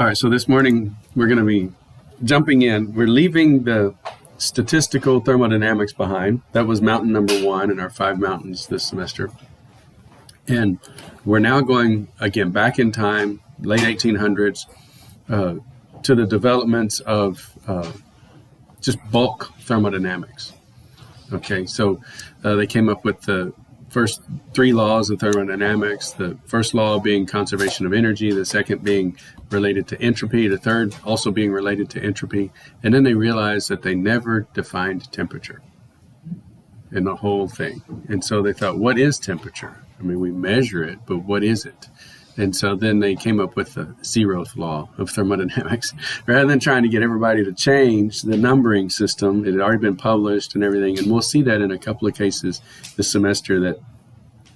All right, so this morning we're going to be jumping in. We're leaving the statistical thermodynamics behind. That was mountain number 1 in our 5 mountains this semester. And we're now going, again, back in time, late 1800s, to the developments of just bulk thermodynamics. Okay, so they came up with the first 3 laws of thermodynamics, the first law being conservation of energy, the second being related to entropy, the third also being related to entropy, and then they realized that they never defined temperature in the whole thing. And so they thought, what is temperature? I mean, we measure it, but what is it? And so then they came up with the Zeroth Law of thermodynamics. Rather than trying to get everybody to change the numbering system, it had already been published and everything. And we'll see that in a couple of cases this semester, that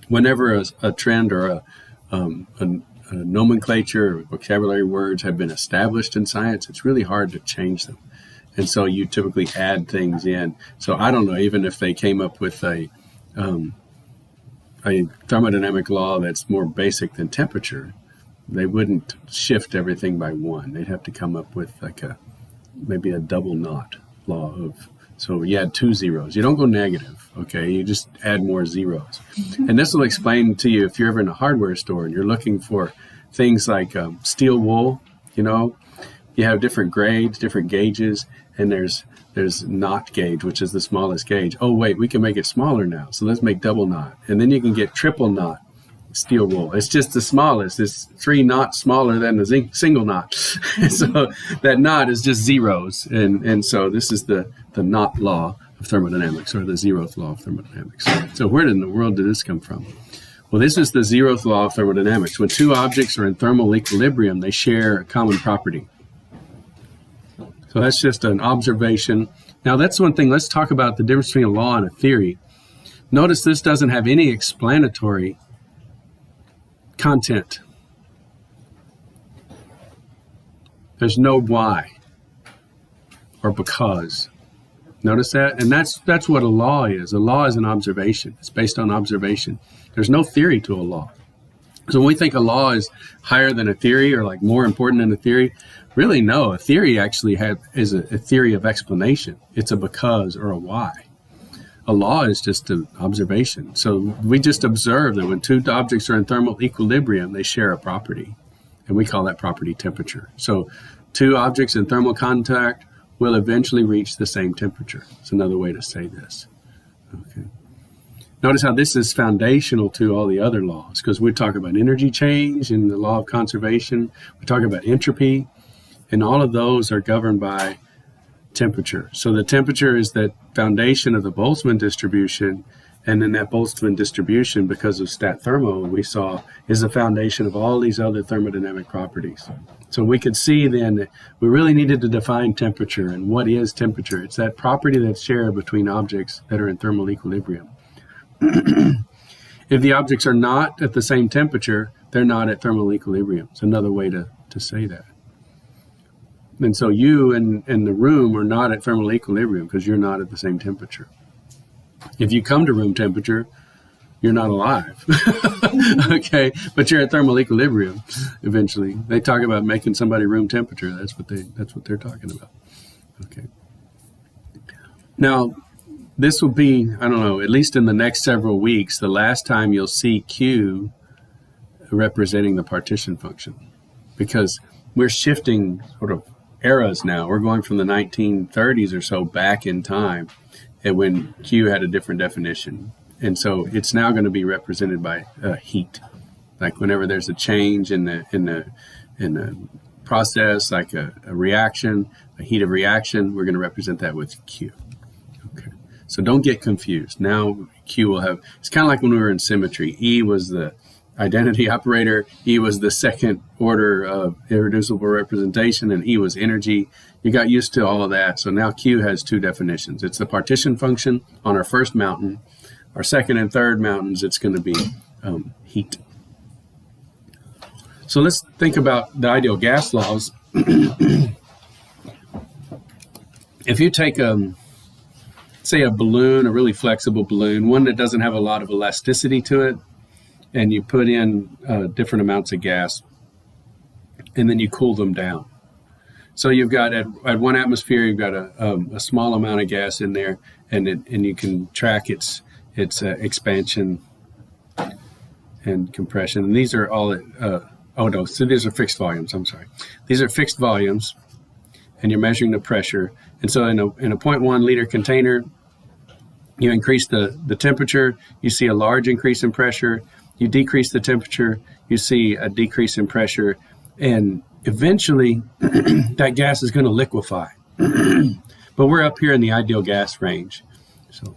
whenever a trend or a nomenclature or vocabulary words have been established in science, it's really hard to change them. And so you typically add things in. So I don't know, even if they came up with a thermodynamic law that's more basic than temperature, they wouldn't shift everything by 1. They'd have to come up with maybe a double knot law of, so you add 2 zeros. You don't go negative, okay? You just add more zeros. And this will explain to you if you're ever in a hardware store and you're looking for things like steel wool, you have different grades, different gauges, and there's knot gauge, which is the smallest gauge. Oh, wait, we can make it smaller now. So let's make double knot. And then you can get triple knot steel wool. It's just the smallest. It's 3 knots smaller than the single knot. So that knot is just zeros. And so this is the knot law of thermodynamics, or the Zeroth Law of thermodynamics. So where in the world did this come from? Well, this is the Zeroth Law of thermodynamics. When 2 objects are in thermal equilibrium, they share a common property. So that's just an observation. Now, that's one thing. Let's talk about the difference between a law and a theory. Notice this doesn't have any explanatory content. There's no why or because. Notice that? And that's what a law is. A law is an observation. It's based on observation. There's no theory to a law. So when we think a law is higher than a theory or like more important than a theory, really no. A theory actually is a theory of explanation. It's a because or a why. A law is just an observation. So we just observe that when 2 objects are in thermal equilibrium, they share a property. And we call that property temperature. So 2 objects in thermal contact will eventually reach the same temperature. It's another way to say this. Okay. Notice how this is foundational to all the other laws, because we talk about energy change and the law of conservation. We talk about entropy, and all of those are governed by temperature. So the temperature is the foundation of the Boltzmann distribution, and then that Boltzmann distribution, because of stat thermo, we saw, is the foundation of all these other thermodynamic properties. So we could see then that we really needed to define temperature. And what is temperature? It's that property that's shared between objects that are in thermal equilibrium. If the objects are not at the same temperature, they're not at thermal equilibrium. It's another way to say that. And so you and the room are not at thermal equilibrium because you're not at the same temperature. If you come to room temperature, you're not alive. Okay, but you're at thermal equilibrium eventually. They talk about making somebody room temperature. That's what they're talking about. Okay. Now, this will be, I don't know, at least in the next several weeks, the last time you'll see Q representing the partition function, because we're shifting sort of eras now. We're going from the 1930s or so back in time, and when Q had a different definition. And so it's now going to be represented by heat. Like whenever there's a change in the process, like a reaction, a heat of reaction, we're going to represent that with Q. Okay. So don't get confused. Now Q will have, it's kind of like when we were in symmetry. E was the identity operator, E was the second order of irreducible representation, and E was energy. You got used to all of that. So now Q has 2 definitions. It's the partition function on our first mountain. Our second and third mountains, it's going to be heat. So let's think about the ideal gas laws. If you take say a balloon, a really flexible balloon, one that doesn't have a lot of elasticity to it, and you put in different amounts of gas, and then you cool them down. So you've got at 1 atmosphere, you've got a small amount of gas in there, and you can track its expansion and compression. And these are all so these are fixed volumes. I'm sorry, these are fixed volumes, and you're measuring the pressure. And so in a 0.1 liter container, you increase the temperature, you see a large increase in pressure. You decrease the temperature, you see a decrease in pressure, and eventually that gas is going to liquefy. But we're up here in the ideal gas range. So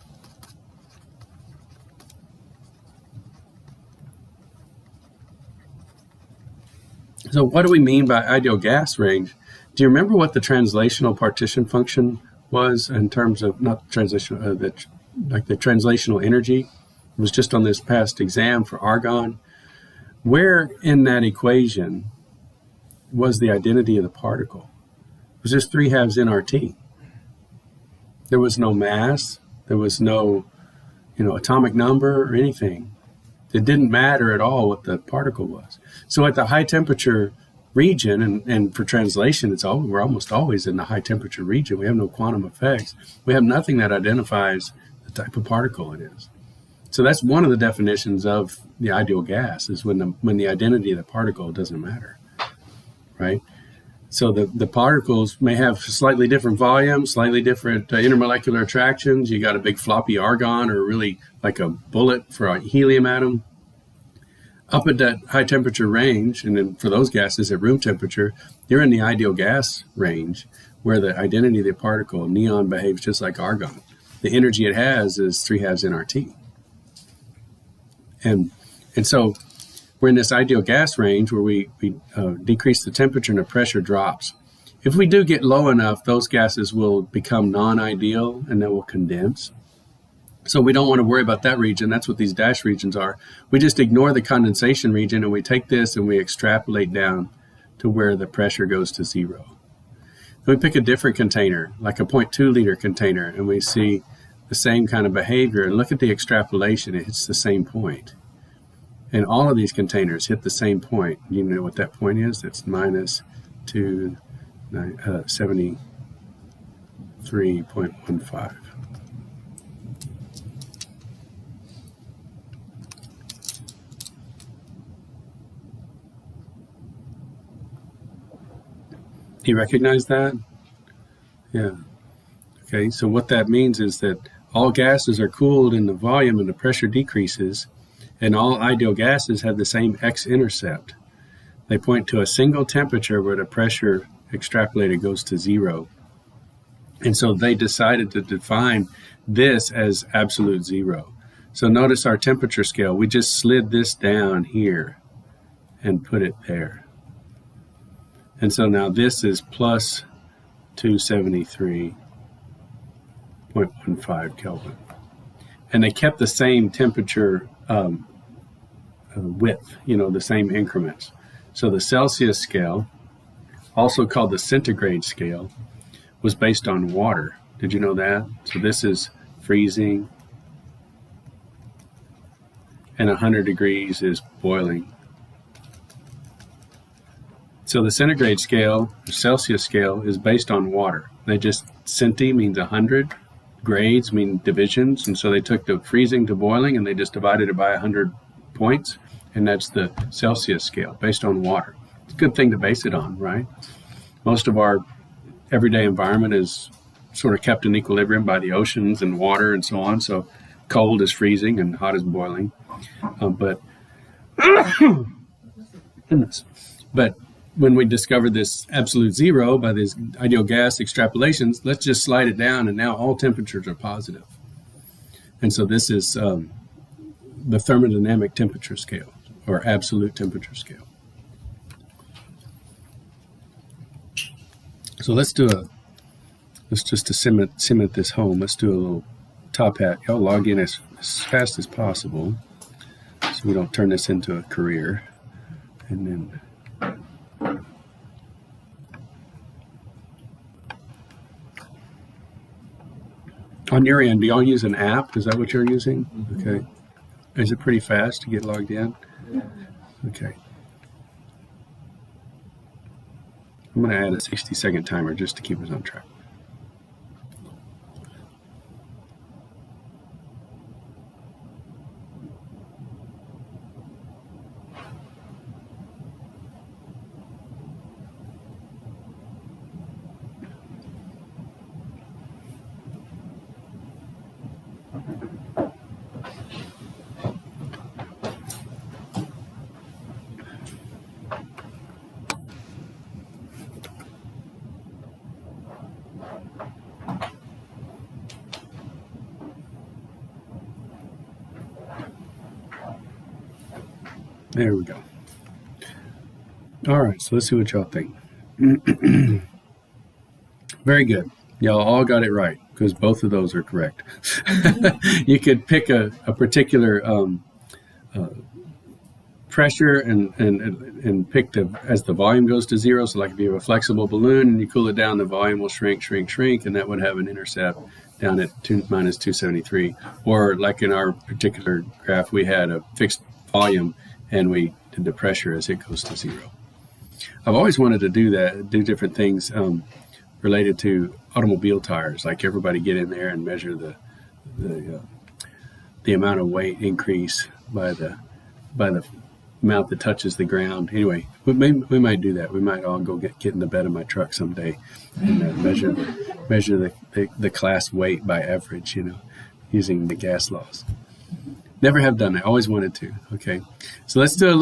what do we mean by ideal gas range? Do you remember what the translational partition function was in terms of, not translational, the translational energy? It was just on this past exam for argon. Where in that equation was the identity of the particle? It was just 3/2 nRT. There was no mass. There was no, atomic number or anything. It didn't matter at all what the particle was. So at the high temperature region, and for translation, we're almost always in the high temperature region. We have no quantum effects. We have nothing that identifies the type of particle it is. So that's one of the definitions of the ideal gas, is when the identity of the particle doesn't matter, right? So the particles may have slightly different volumes, slightly different intermolecular attractions. You got a big floppy argon, or really like a bullet for a helium atom. Up at that high temperature range, and then for those gases at room temperature, you're in the ideal gas range, where the identity of the particle, neon, behaves just like argon. The energy it has is 3/2 nRT. And so we're in this ideal gas range where we decrease the temperature and the pressure drops. If we do get low enough, those gases will become non-ideal and they will condense. So we don't want to worry about that region. That's what these dash regions are. We just ignore the condensation region, and we take this and we extrapolate down to where the pressure goes to 0. Then we pick a different container, like a 0.2 liter container, and we see the same kind of behavior. And look at the extrapolation. It hits the same point. And all of these containers hit the same point. You know what that point is? It's minus 273.15. Do you recognize that? Yeah. Okay, so what that means is that all gases are cooled in the volume and the pressure decreases, and all ideal gases have the same x-intercept. They point to a single temperature where the pressure extrapolated goes to 0. And so they decided to define this as absolute 0. So notice our temperature scale. We just slid this down here and put it there. And so now this is plus 273.15 Kelvin. And they kept the same temperature width, the same increments. So the Celsius scale, also called the centigrade scale, was based on water. Did you know that? So this is freezing, and 100 degrees is boiling. So the centigrade scale, the Celsius scale, is based on water. They just, centi means 100, grades mean divisions, and so they took the freezing to boiling and they just divided it by 100 points, and that's the Celsius scale, based on water. It's a good thing to base it on, right? Most of our everyday environment is sort of kept in equilibrium by the oceans and water and so on, so cold is freezing and hot is boiling. But when we discovered this absolute 0 by these ideal gas extrapolations, let's just slide it down, and now all temperatures are positive. And so this is the thermodynamic temperature scale, or absolute temperature scale. So let's just to cement this home, let's do a little top hat. Y'all log in as fast as possible so we don't turn this into a career. And then on your end, do y'all use an app? Is that what you're using? Mm-hmm. Okay. Is it pretty fast to get logged in? Yeah. Okay. I'm going to add a 60-second timer just to keep us on track. There we go. All right, so let's see what y'all think. Very good. Y'all all got it right because both of those are correct. You could pick a particular pressure and pick as the volume goes to zero. So like if you have a flexible balloon and you cool it down, the volume will shrink, and that would have an intercept down at minus 273. Or like in our particular graph, we had a fixed volume and we did the pressure as it goes to zero. I've always wanted to do that, do different things related to automobile tires, like everybody get in there and measure the amount of weight increase by the amount that touches the ground. Anyway, we might do that. We might all go get in the bed of my truck someday and measure the class weight by average, using the gas laws. Never have done it. Always wanted to. Okay, so let's do a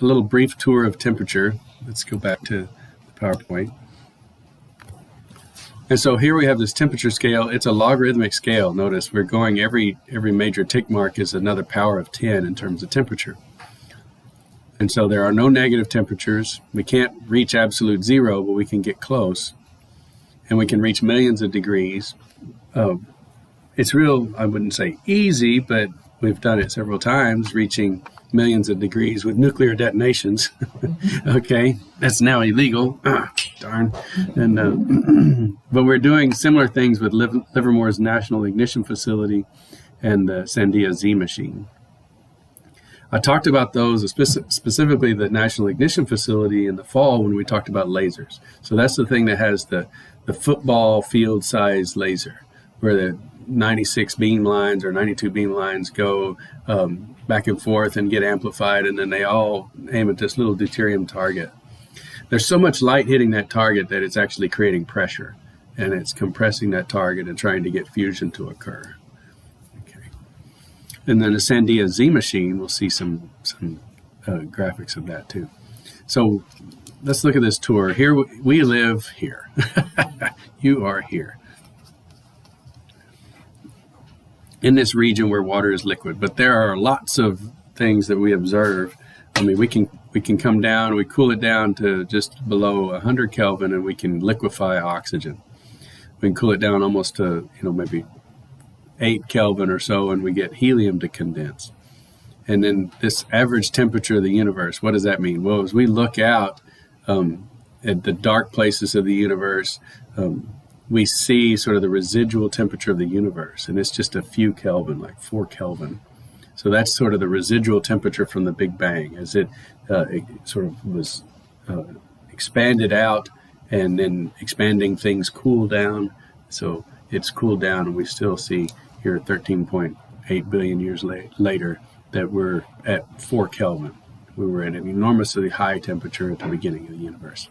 little brief tour of temperature. Let's go back to the PowerPoint. And so here we have this temperature scale. It's a logarithmic scale. Notice we're going every major tick mark is another power of 10 in terms of temperature. And so there are no negative temperatures. We can't reach absolute zero, but we can get close. And we can reach millions of degrees. It's real, I wouldn't say easy, but we've done it several times, reaching millions of degrees with nuclear detonations. Okay, that's now illegal. Darn. And but we're doing similar things with Livermore's National Ignition Facility and the Sandia Z machine. I talked about those, specifically the National Ignition Facility in the fall when we talked about lasers. So that's the thing that has the football field size laser, where the 96 beam lines or 92 beam lines go back and forth and get amplified, and then they all aim at this little deuterium target. There's so much light hitting that target that it's actually creating pressure, and it's compressing that target and trying to get fusion to occur. Okay. And then the Sandia Z machine, we'll see some graphics of that too. So let's look at this tour. Here we live here. You are here. In this region where water is liquid, but there are lots of things that we observe. I mean, we can come down, we cool it down to just below 100 Kelvin, and we can liquefy oxygen. We can cool it down almost to maybe 8 Kelvin or so, and we get helium to condense. And then this average temperature of the universe, what does that mean? Well, as we look out at the dark places of the universe, we see sort of the residual temperature of the universe, and it's just a few Kelvin, like 4 Kelvin. So that's sort of the residual temperature from the Big Bang, as it sort of was expanded out, and then expanding things cool down. So it's cooled down, and we still see here 13.8 billion years later that we're at 4 Kelvin. We were at an enormously high temperature at the beginning of the universe.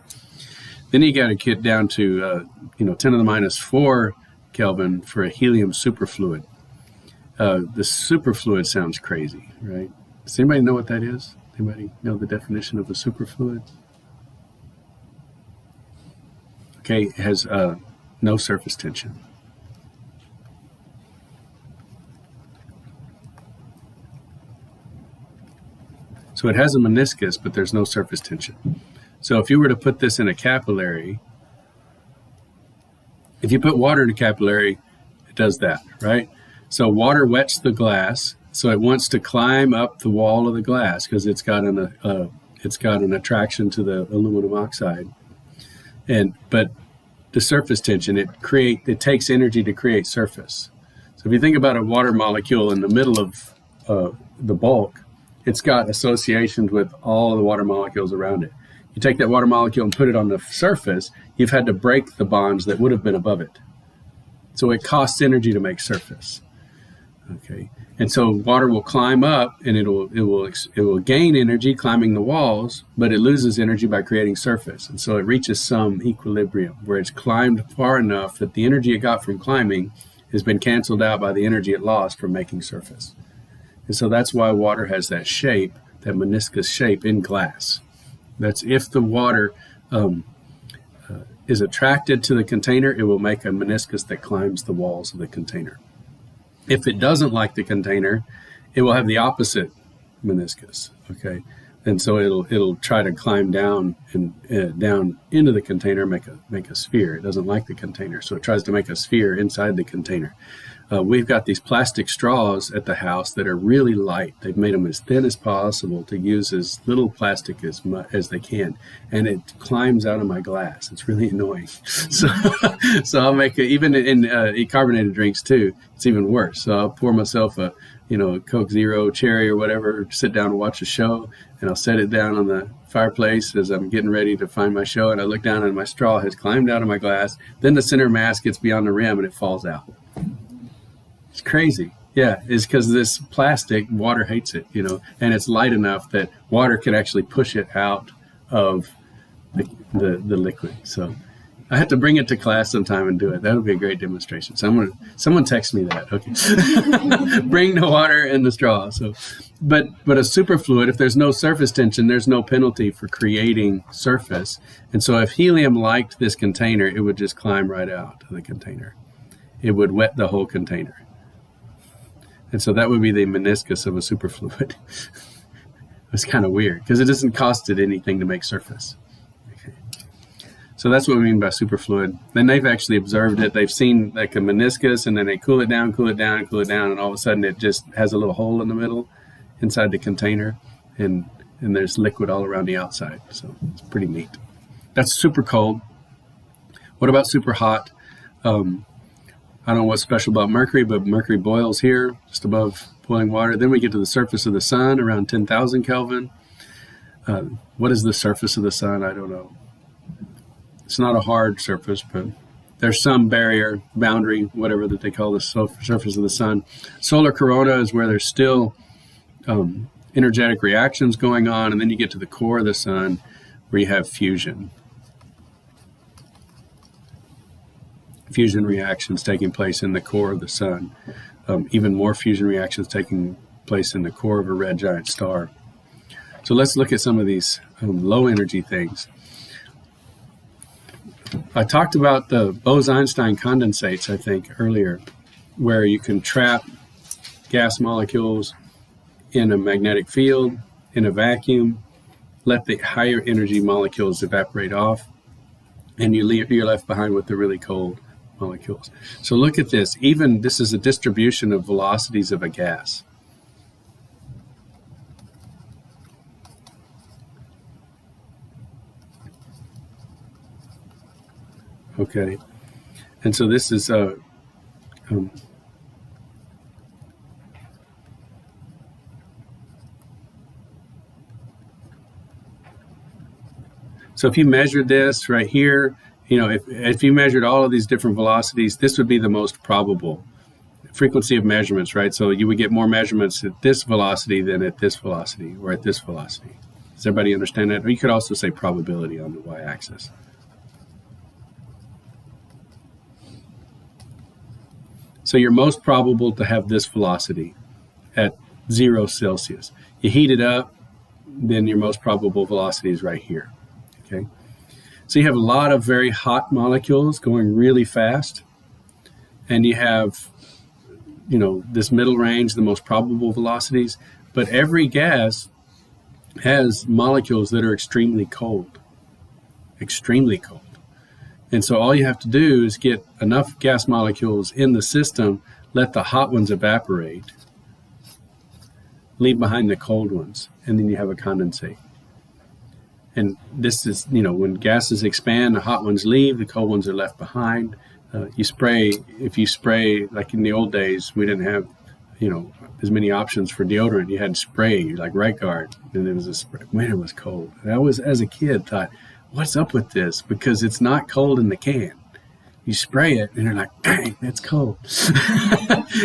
Then you got to get down to 10 to the minus 4 Kelvin for a helium superfluid. The superfluid sounds crazy, right? Does anybody know what that is? Anybody know the definition of a superfluid? Okay, it has no surface tension. So it has a meniscus, but there's no surface tension. So if you were to put this in a capillary, if you put water in a capillary, it does that, right? So water wets the glass, so it wants to climb up the wall of the glass because it's got an attraction to the aluminum oxide. But the surface tension, it takes energy to create surface. So if you think about a water molecule in the middle of the bulk, it's got associations with all the water molecules around it. you take that water molecule and put it on the surface, you've had to break the bonds that would have been above it. So it costs energy to make surface. Okay, and so water will climb up, and it will gain energy climbing the walls, but it loses energy by creating surface. And so it reaches some equilibrium where it's climbed far enough that the energy it got from climbing has been canceled out by the energy it lost from making surface. And so that's why water has that shape, that meniscus shape in glass. That's if the water is attracted to the container, it will make a meniscus that climbs the walls of the container. If it doesn't like the container, it will have the opposite meniscus. Okay, and so it'll try to climb down and down into the container, make a sphere. It doesn't like the container, so it tries to make a sphere inside the container. We've got these plastic straws at the house that are really light. They've made them as thin as possible to use as little plastic as they can, and it climbs out of my glass. It's really annoying. So I'll make even in carbonated drinks too. It's even worse. So I'll pour myself a Coke Zero, cherry, or whatever, sit down and watch a show, and I'll set it down on the fireplace as I'm getting ready to find my show, and I look down and my straw has climbed out of my glass. Then the center mass gets beyond the rim and it falls out. It's crazy. Yeah, it's because this plastic, water hates it, and it's light enough that water can actually push it out of the liquid. So I have to bring it to class sometime and do it. That would be a great demonstration. Someone text me that. Okay. Bring the water and the straw. So, but a superfluid, if there's no surface tension, there's no penalty for creating surface. And so if helium liked this container, it would just climb right out of the container. It would wet the whole container. And so that would be the meniscus of a superfluid. It's kind of weird because it doesn't cost it anything to make surface. Okay. So that's what we mean by superfluid. Then they've actually observed it. They've seen like a meniscus, and then they cool it down, and all of a sudden it just has a little hole in the middle inside the container, and there's liquid all around the outside. So it's pretty neat. That's super cold. What about super hot? I don't know what's special about mercury, but mercury boils here, just above boiling water. Then we get to the surface of the sun, around 10,000 Kelvin. What is the surface of the sun? I don't know. It's not a hard surface, but there's some barrier, boundary, whatever that they call the surface of the sun. Solar corona is where there's still energetic reactions going on, and then you get to the core of the sun where you have fusion. Fusion reactions taking place in the core of the sun. Even more fusion reactions taking place in the core of a red giant star. So let's look at some of these low energy things. I talked about the Bose-Einstein condensates, I think, earlier, where you can trap gas molecules in a magnetic field, in a vacuum, let the higher energy molecules evaporate off, and you're left behind with the really cold molecules. So look at this. Even this is a distribution of velocities of a gas. Okay, and so this is so if you measured this right here, if you measured all of these different velocities, this would be the most probable frequency of measurements, right? So you would get more measurements at this velocity than at this velocity or at this velocity. Does everybody understand that? Or you could also say probability on the y-axis. So you're most probable to have this velocity at 0 Celsius. You heat it up, then your most probable velocity is right here. Okay. So you have a lot of very hot molecules going really fast, and you have, this middle range, the most probable velocities, but every gas has molecules that are extremely cold. And so all you have to do is get enough gas molecules in the system, let the hot ones evaporate, leave behind the cold ones, and then you have a condensate. And this is, when gases expand, the hot ones leave, the cold ones are left behind. If you spray, like in the old days, we didn't have, as many options for deodorant. You had spray, like Right Guard, and there was a spray. Man, it was cold. And I was, as a kid, thought, what's up with this? Because it's not cold in the can. You spray it, and you're like, dang, that's cold.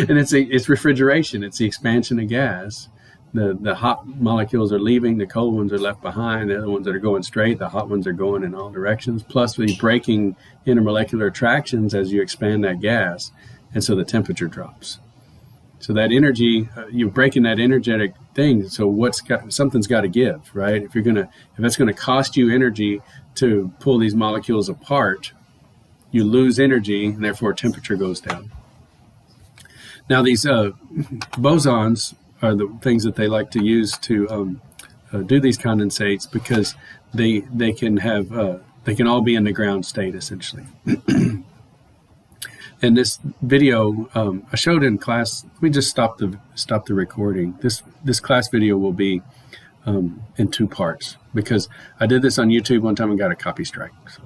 And it's refrigeration. It's the expansion of gas. The hot molecules are leaving, the cold ones are left behind, the other ones that are going straight, the hot ones are going in all directions, plus the breaking intermolecular attractions as you expand that gas, and so the temperature drops. So that energy, you're breaking that energetic thing, so something's got to give, right? If it's going to cost you energy to pull these molecules apart, you lose energy, and therefore temperature goes down. Now these bosons are the things that they like to use to do these condensates, because they can all be in the ground state essentially. And this video I showed in class. Let me just stop the recording. This class video will be in 2 parts, because I did this on YouTube one time and got a copy strike. So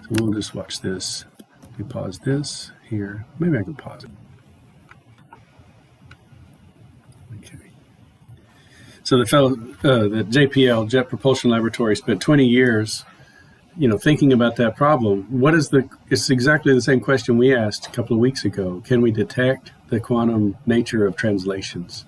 we'll just watch this. Let me pause this here. Maybe I can pause it. So the fellow, the JPL, Jet Propulsion Laboratory, spent 20 years, thinking about that problem. It's exactly the same question we asked a couple of weeks ago. Can we detect the quantum nature of translations?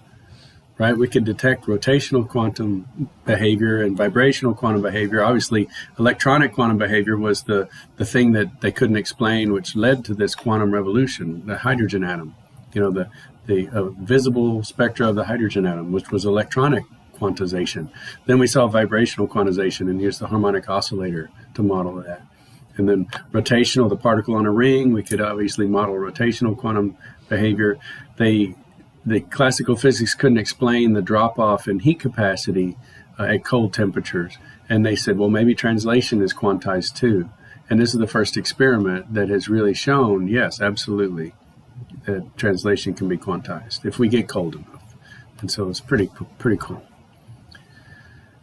Right? We could detect rotational quantum behavior and vibrational quantum behavior. Obviously, electronic quantum behavior was the thing that they couldn't explain, which led to this quantum revolution, the hydrogen atom. The visible spectra of the hydrogen atom, which was electronic quantization. Then we saw vibrational quantization and used the harmonic oscillator to model that. And then rotational, the particle on a ring, we could obviously model rotational quantum behavior. The classical physics couldn't explain the drop-off in heat capacity at cold temperatures. And they said, well, maybe translation is quantized too. And this is the first experiment that has really shown, yes, absolutely, that translation can be quantized if we get cold enough. And so it's pretty cool.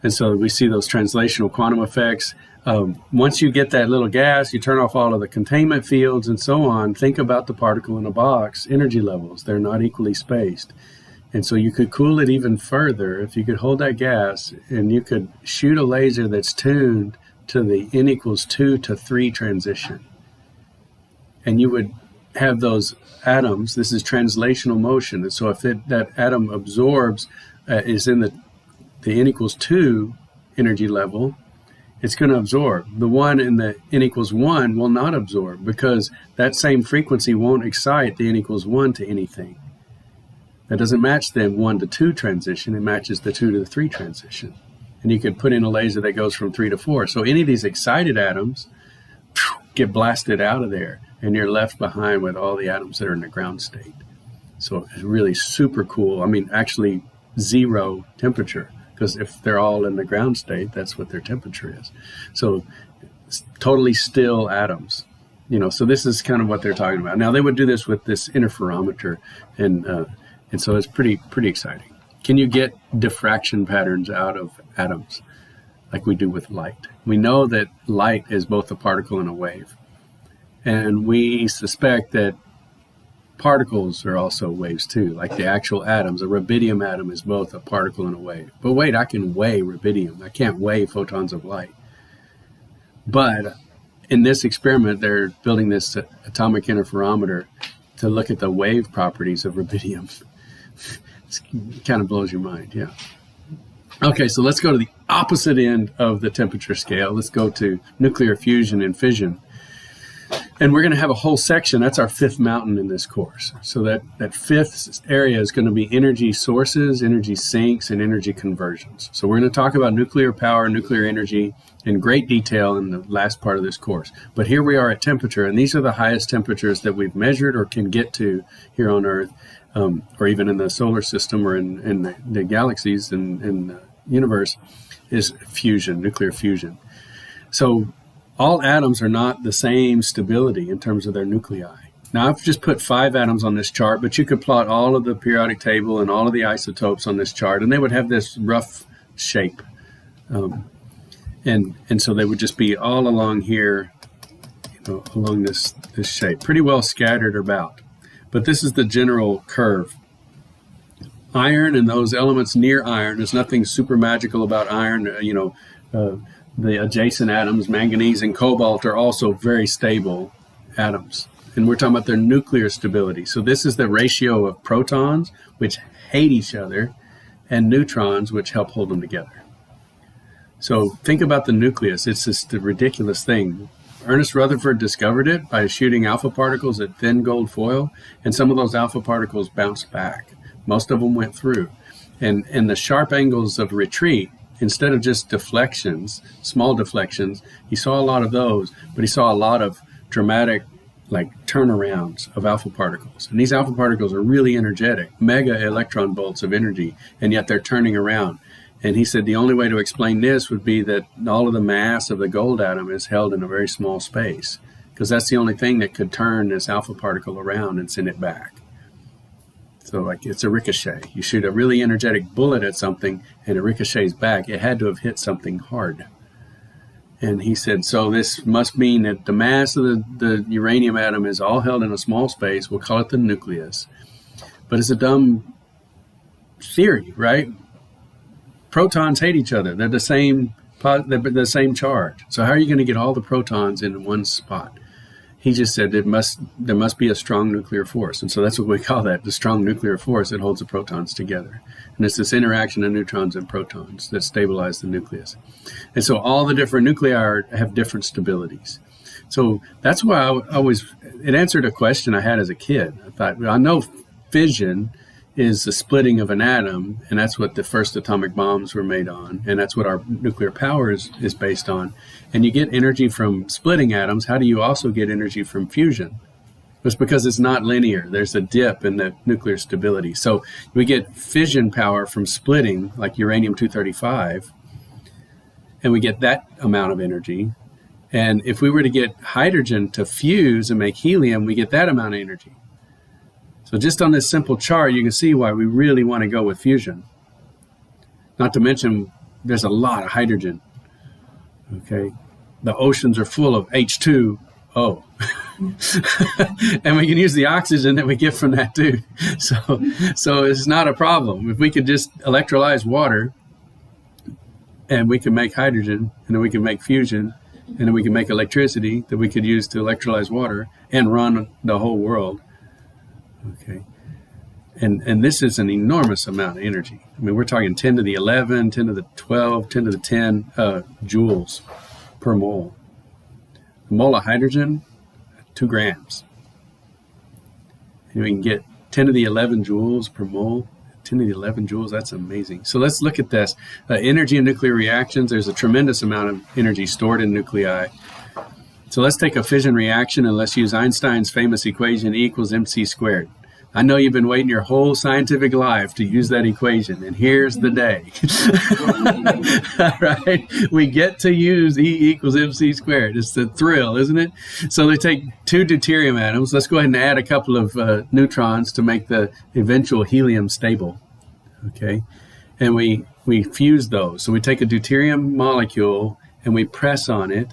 And so we see those translational quantum effects. Once you get that little gas, you turn off all of the containment fields and so on. Think about the particle in a box, energy levels. They're not equally spaced. And so you could cool it even further if you could hold that gas and you could shoot a laser that's tuned to the n equals 2 to 3 transition. And you would have those atoms. This is translational motion. And so if that atom absorbs, is in the n equals 2 energy level, it's going to absorb. The one in the n equals 1 will not absorb, because that same frequency won't excite the n equals 1 to anything. That doesn't match the 1 to 2 transition. It matches the 2 to the 3 transition. And you could put in a laser that goes from 3 to 4. So any of these excited atoms get blasted out of there, and you're left behind with all the atoms that are in the ground state. So it's really super cool. I mean, actually zero temperature, because if they're all in the ground state, that's what their temperature is. So it's totally still atoms. So this is kind of what they're talking about. Now they would do this with this interferometer, and so it's pretty exciting. Can you get diffraction patterns out of atoms like we do with light? We know that light is both a particle and a wave. And we suspect that particles are also waves too, like the actual atoms. A rubidium atom is both a particle and a wave. But wait, I can weigh rubidium. I can't weigh photons of light. But in this experiment, they're building this atomic interferometer to look at the wave properties of rubidium. It kind of blows your mind, yeah. Okay, so let's go to the opposite end of the temperature scale. Let's go to nuclear fusion and fission. And we're going to have a whole section. That's our 5th mountain in this course. So that 5th area is going to be energy sources, energy sinks, and energy conversions. So we're going to talk about nuclear power, nuclear energy in great detail in the last part of this course. But here we are at temperature, and these are the highest temperatures that we've measured or can get to here on Earth, or even in the solar system or in the galaxies and in the universe, is fusion, nuclear fusion. So all atoms are not the same stability in terms of their nuclei. Now, I've just put 5 atoms on this chart, but you could plot all of the periodic table and all of the isotopes on this chart, and they would have this rough shape. And so they would just be all along here, along this shape, pretty well scattered about. But this is the general curve. iron and those elements near iron. There's nothing super magical about iron. The adjacent atoms, manganese and cobalt, are also very stable atoms. And we're talking about their nuclear stability. So this is the ratio of protons, which hate each other, and neutrons, which help hold them together. So think about the nucleus. It's just a ridiculous thing. Ernest Rutherford discovered it by shooting alpha particles at thin gold foil, and some of those alpha particles bounced back. Most of them went through. And the sharp angles of retreat, instead of just deflections, small deflections, he saw a lot of those, but he saw a lot of dramatic turnarounds of alpha particles. And these alpha particles are really energetic, mega electron bolts of energy, and yet they're turning around. And he said the only way to explain this would be that all of the mass of the gold atom is held in a very small space, because that's the only thing that could turn this alpha particle around and send it back. So it's a ricochet. You shoot a really energetic bullet at something and it ricochets back. It had to have hit something hard. And he said, so this must mean that the mass of the uranium atom is all held in a small space. We'll call it the nucleus. But it's a dumb theory, right? Protons hate each other. They're the same charge. So how are you going to get all the protons in one spot? He just said there must be a strong nuclear force. And so that's what we call that, the strong nuclear force that holds the protons together. And it's this interaction of neutrons and protons that stabilize the nucleus. And so all the different nuclei have different stabilities. So that's why it answered a question I had as a kid. I thought, well, I know fission is the splitting of an atom, and that's what the first atomic bombs were made on, and that's what our nuclear power is based on. And you get energy from splitting atoms. How do you also get energy from fusion? It's because it's not linear. There's a dip in the nuclear stability. So we get fission power from splitting, like uranium-235, and we get that amount of energy. And if we were to get hydrogen to fuse and make helium, we get that amount of energy. So just on this simple chart, you can see why we really want to go with fusion. Not to mention, there's a lot of hydrogen. Okay, the oceans are full of H2O. And we can use the oxygen that we get from that too. So it's not a problem. If we could just electrolyze water, and we can make hydrogen, and then we can make fusion, and then we can make electricity that we could use to electrolyze water and run the whole world. Okay, and this is an enormous amount of energy. I mean, we're talking 10 to the 11, 10 to the 12, 10 to the 10 joules per mole. A mole of hydrogen, 2 grams. And we can get 10 to the 11 joules per mole. 10 to the 11 joules, that's amazing. So let's look at this. Energy in nuclear reactions, there's a tremendous amount of energy stored in nuclei. So let's take a fission reaction and let's use Einstein's famous equation, E equals mc squared. I know you've been waiting your whole scientific life to use that equation, and here's the day. All right, we get to use E equals mc squared. It's the thrill, isn't it? So they take 2 deuterium atoms. Let's go ahead and add a couple of neutrons to make the eventual helium stable. Okay, and we fuse those. So we take a deuterium molecule and we press on it,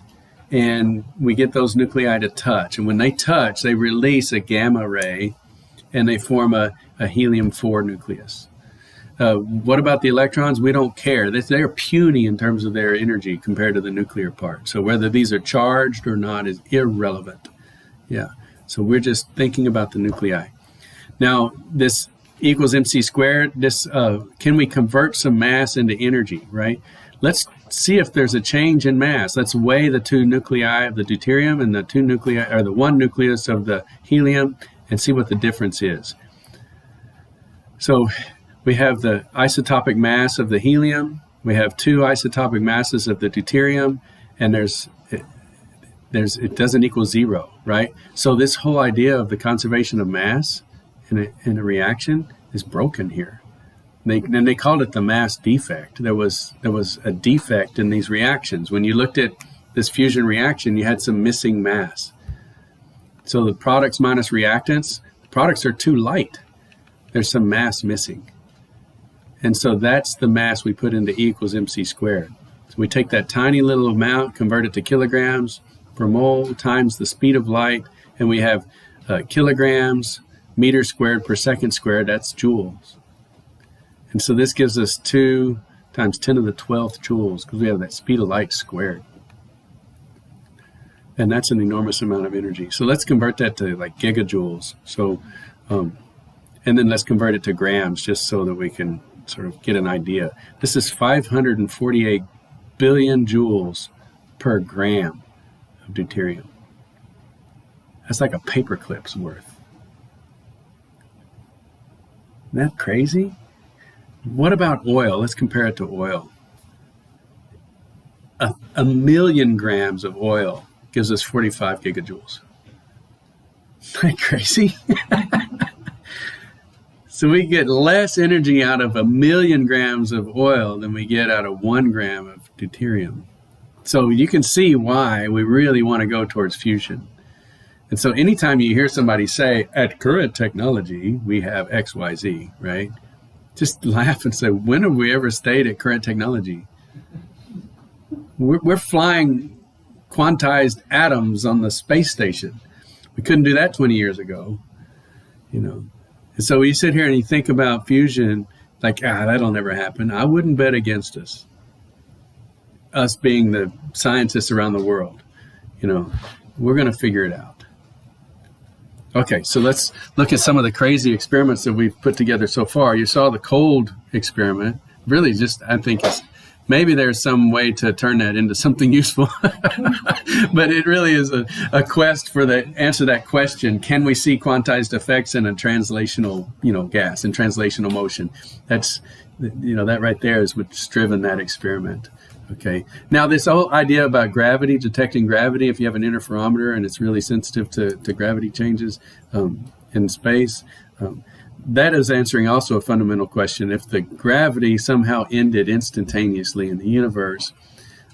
and we get those nuclei to touch. And when they touch, they release a gamma ray, and they form a helium-4 nucleus. What about the electrons? We don't care. They're puny in terms of their energy compared to the nuclear part. So whether these are charged or not is irrelevant. Yeah. So we're just thinking about the nuclei. Now, this equals mc squared, can we convert some mass into energy, right? Let's see if there's a change in mass. Let's weigh the 2 nuclei of the deuterium and the 2 nuclei, or the 1 nucleus of the helium, and see what the difference is. So we have the isotopic mass of the helium, we have 2 isotopic masses of the deuterium, and it doesn't equal 0, right? So this whole idea of the conservation of mass in a reaction is broken here. They called it the mass defect. There was a defect in these reactions. When you looked at this fusion reaction, you had some missing mass. So the products minus reactants, the products are too light. There's some mass missing. And so that's the mass we put into E equals mc squared. So we take that tiny little amount, convert it to kilograms per mole times the speed of light, and we have kilograms, meters squared per second squared, that's joules. And so this gives us 2 times 10 to the 12th joules, because we have that speed of light squared. And that's an enormous amount of energy. So let's convert that to like gigajoules. So, and then let's convert it to grams, just so that we can sort of get an idea. This is 548 billion joules per gram of deuterium. That's like a paperclip's worth. Isn't that crazy? What about oil? Let's compare it to oil. A million grams of oil gives us 45 gigajoules. Isn't that crazy? So we get less energy out of a million grams of oil than we get out of 1 gram of deuterium. So you can see why we really want to go towards fusion. And so anytime you hear somebody say, at current technology, we have X, Y, Z, right? Just laugh and say, when have we ever stayed at current technology? We're flying quantized atoms on the space station. We couldn't do that 20 years ago, you know. And so you sit here and you think about fusion, like, that'll never happen. I wouldn't bet against us being the scientists around the world. You know, we're going to figure it out. Okay, so let's look at some of the crazy experiments that we've put together so far. You saw the cold experiment. Really just, I think, maybe there's some way to turn that into something useful. But it really is a quest for the answer to that question. Can we see quantized effects in a translational, gas, in translational motion? That's, that right there is what's driven that experiment. Okay. Now, this whole idea about gravity, detecting gravity, if you have an interferometer and it's really sensitive to gravity changes in space, that is answering also a fundamental question. If the gravity somehow ended instantaneously in the universe,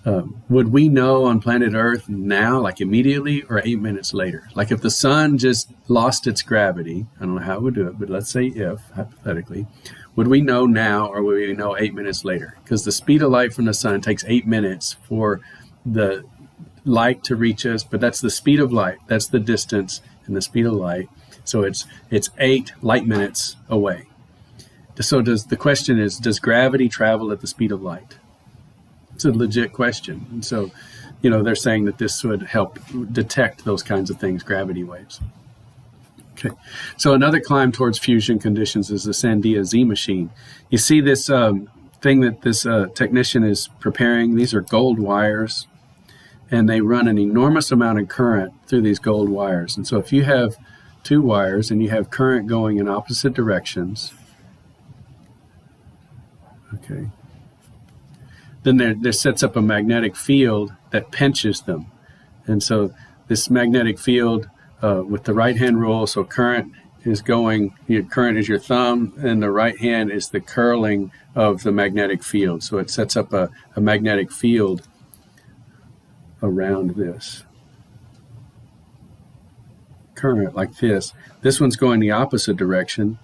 would we know on planet Earth now, like immediately, or 8 minutes later? Like if the sun just lost its gravity, I don't know how it would do it, but let's say if, hypothetically, would we know now or would we know 8 minutes later? Because the speed of light from the sun takes 8 minutes for the light to reach us, but that's the speed of light. That's the distance and the speed of light. So it's 8 light minutes away. So the question is, does gravity travel at the speed of light? It's a legit question. And so, they're saying that this would help detect those kinds of things, gravity waves. Okay, so another climb towards fusion conditions is the Sandia Z machine. You see this thing that this technician is preparing. These are gold wires, and they run an enormous amount of current through these gold wires. And so if you have 2 wires and you have current going in opposite directions, okay, then there sets up a magnetic field that pinches them. And so this magnetic field with the right-hand rule, so current is going, your current is your thumb, and the right hand is the curling of the magnetic field. So it sets up a magnetic field around this current like this. This one's going the opposite direction,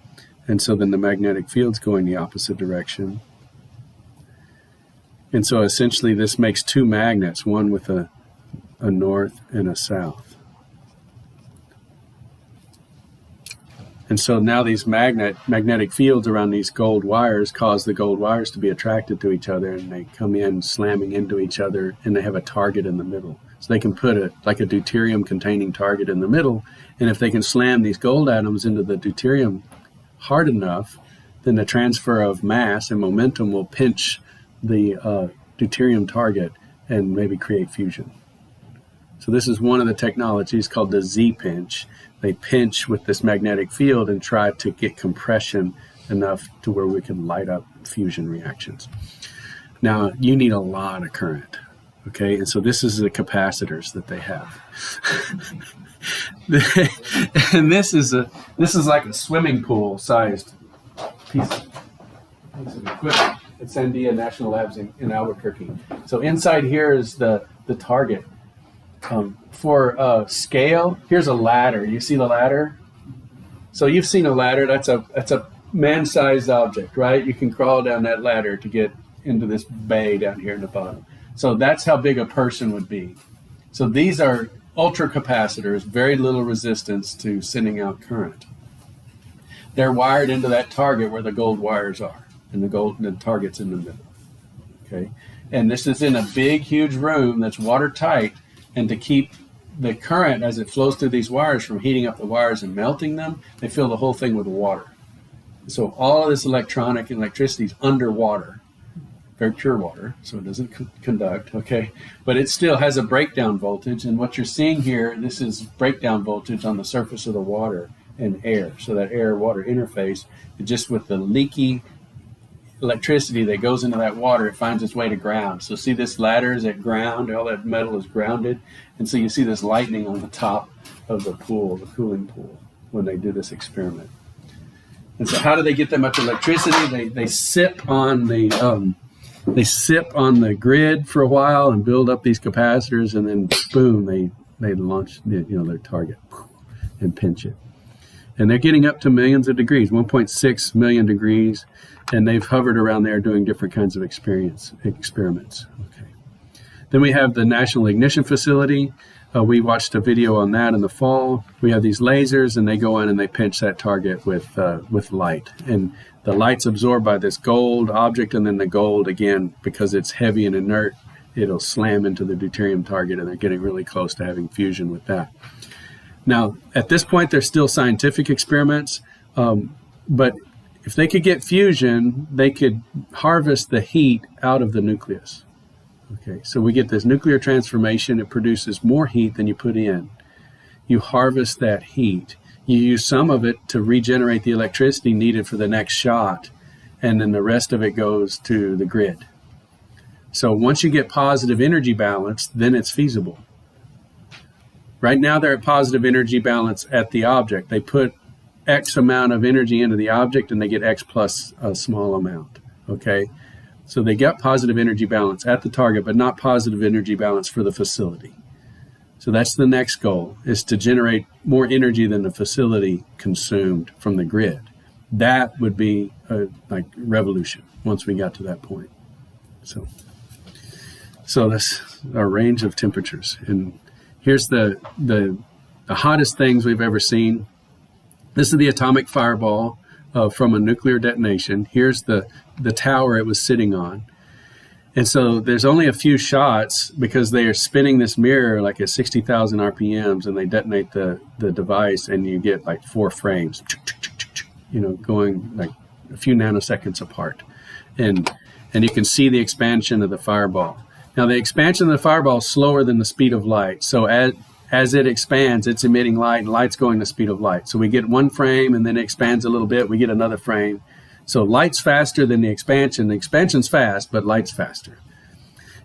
and so then the magnetic field's going the opposite direction. And so essentially this makes 2 magnets, one with a north and a south. And so now these magnetic fields around these gold wires cause the gold wires to be attracted to each other, and they come in slamming into each other, and they have a target in the middle. So they can put a deuterium-containing target in the middle, and if they can slam these gold atoms into the deuterium hard enough, then the transfer of mass and momentum will pinch the deuterium target and maybe create fusion. So this is one of the technologies called the Z-pinch. They pinch with this magnetic field and try to get compression enough to where we can light up fusion reactions. Now, you need a lot of current, okay? And so this is the capacitors that they have. And this is like a swimming pool sized piece of equipment at Sandia National Labs in Albuquerque. So inside here is the target. For scale, here's a ladder. You see the ladder? So you've seen a ladder. That's a man-sized object, right? You can crawl down that ladder to get into this bay down here in the bottom. So that's how big a person would be. So these are ultracapacitors, very little resistance to sending out current. They're wired into that target where the gold wires are. and the target's in the middle. Okay, and this is in a big, huge room that's watertight, and to keep the current as it flows through these wires from heating up the wires and melting them, they fill the whole thing with water. So all of this electricity is underwater, very pure water, so it doesn't conduct, okay? But it still has a breakdown voltage, and what you're seeing here, this is breakdown voltage on the surface of the water and air. So that air-water interface, just with the leaky electricity that goes into that water, it finds its way to ground. So see this ladder is at ground, all that metal is grounded, and so you see this lightning on the top of the pool, the cooling pool, when they do this experiment. And so how do they get that much electricity? They sip on the grid for a while and build up these capacitors, and then boom, they launch their target and pinch it. And they're getting up to millions of degrees, 1.6 million degrees, and they've hovered around there doing different kinds of experiments. Okay. Then we have the National Ignition Facility. We watched a video on that in the fall. We have these lasers, and they go in and they pinch that target with light. And the light's absorbed by this gold object, and then the gold, again, because it's heavy and inert, it'll slam into the deuterium target, and they're getting really close to having fusion with that. Now, at this point, they're still scientific experiments, but if they could get fusion, they could harvest the heat out of the nucleus. Okay, so we get this nuclear transformation. It produces more heat than you put in. You harvest that heat. You use some of it to regenerate the electricity needed for the next shot, and then the rest of it goes to the grid. So once you get positive energy balance, then it's feasible. Right now, they're at positive energy balance at the object. They put X amount of energy into the object, and they get X plus a small amount, okay? So they get positive energy balance at the target, but not positive energy balance for the facility. So that's the next goal, is to generate more energy than the facility consumed from the grid. That would be a revolution once we got to that point. So that's our range of temperatures. And here's the hottest things we've ever seen. This is the atomic fireball from a nuclear detonation. Here's the tower it was sitting on. And so there's only a few shots because they are spinning this mirror like at 60,000 RPMs, and they detonate the device, and you get like 4 frames, going like a few nanoseconds apart. And you can see the expansion of the fireball. Now, the expansion of the fireball is slower than the speed of light. So as it expands, it's emitting light, and light's going the speed of light. So we get 1 frame, and then it expands a little bit. We get another frame. So light's faster than the expansion. The expansion's fast, but light's faster.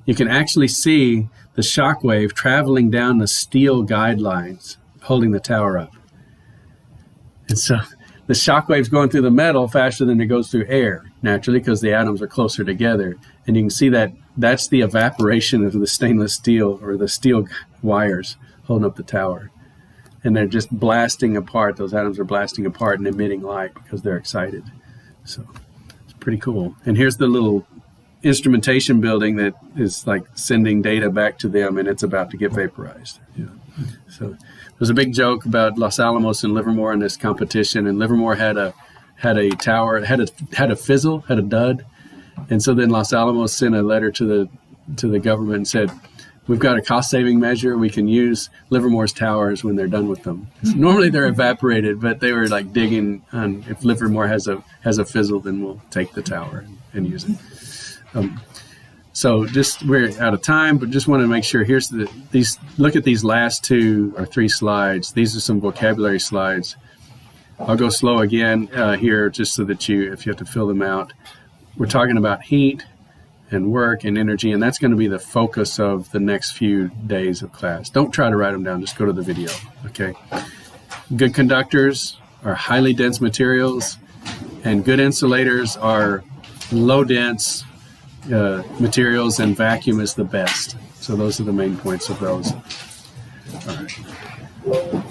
You can actually see the shock wave traveling down the steel guidelines, holding the tower up. And so the shock wave's going through the metal faster than it goes through air, naturally, because the atoms are closer together. And you can see that that's the evaporation of the stainless steel, or the steel wires holding up the tower. And they're just blasting apart. Those atoms are blasting apart and emitting light because they're excited. So it's pretty cool. And here's the little instrumentation building that is like sending data back to them, and it's about to get vaporized. Yeah. So there's a big joke about Los Alamos and Livermore in this competition, and Livermore had a tower, had a fizzle, had a dud, and so then Los Alamos sent a letter to the government and said, "We've got a cost-saving measure. We can use Livermore's towers when they're done with them." Normally they're evaporated, but they were like digging on, if Livermore has a fizzle, then we'll take the tower and use it. So we're out of time, but just want to make sure. Look at these last 2 or 3 slides. These are some vocabulary slides. I'll go slow again here, just so that if you have to fill them out. We're talking about heat and work and energy, and that's going to be the focus of the next few days of class. Don't try to write them down, just go to the video, okay? Good conductors are highly dense materials, and good insulators are low dense materials, and vacuum is the best. So those are the main points of those. All right.